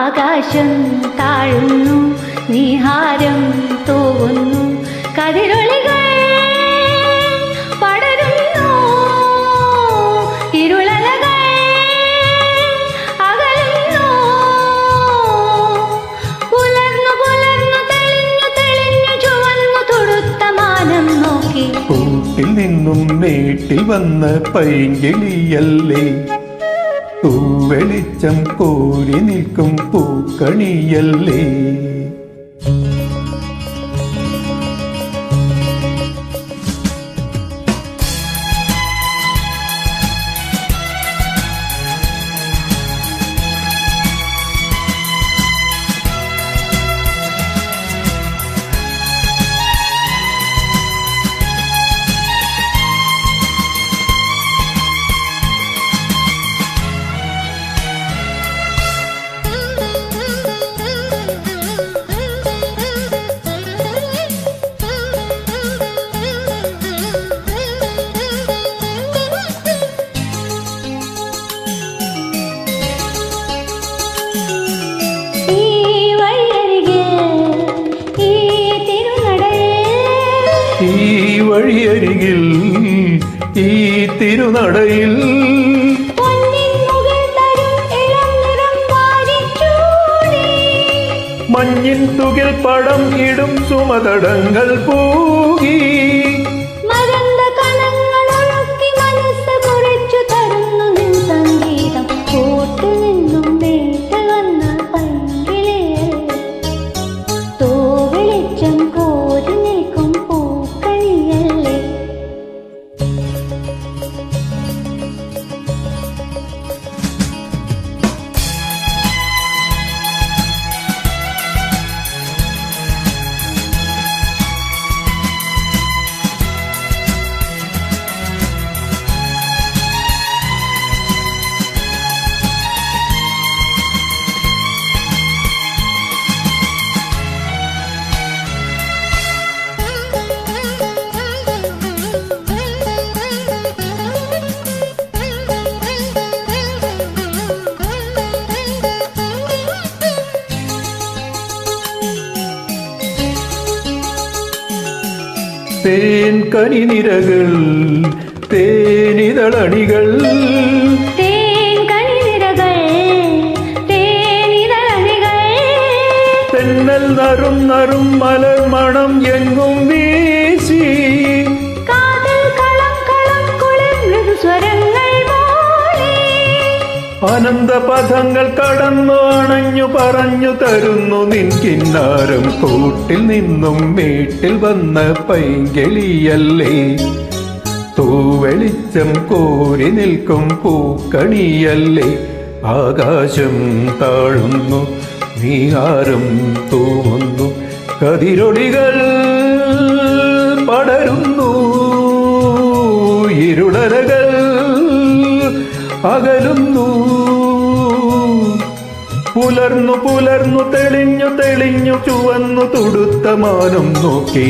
ആകാശം താഴുന്നു, നീഹാരം തൂവുന്നു, കതിരൊളികൾ പടരുന്നു, ഇരുളലകൾ അകലുന്നു. പുലർന്നു പുലർന്നു തെളിഞ്ഞു തെളിഞ്ഞു ചുവന്നു തുടുത്ത മാനം നോക്കി. കൂട്ടിൽ നിന്നും മേട്ടിൽ വന്ന പൈങ്കിളിയല്ലേ, വെളിച്ചം കോരി നിൽക്കും പൂക്കണിയല്ലേ. ഈ വഴിയരികിൽ ഈ തിരുനടയിൽ മഞ്ഞിൻ തുകിൽ പടം ഇടും സുമതടങ്ങൾ പൂകി. തേൻ കനിനിരകൾ തേനിതളണികൾ തെന്നൽ നറും നറും മലർ മണം എങ്ങും വീശി. അനന്തപഥങ്ങൾ കടന്നു അണഞ്ഞു പറഞ്ഞു തരുന്നു നിൻ കിന്നാരം. കൂട്ടിൽ നിന്നും വീട്ടിൽ വന്ന പൈങ്കിളിയല്ലേ, തൂവെളിച്ചം കോരി നിൽക്കും പൂക്കണിയല്ലേ. ആകാശം താഴുന്നു, നീഹാരം തൂവുന്നു, കതിരൊളികൾ പടരുന്നു, ഇരുളരകൾ അകലുന്നു. പുലർന്നു പുലർന്നു തെളിഞ്ഞു തെളിഞ്ഞു ചുവന്നു തുടുത്ത മാനം നോക്കി.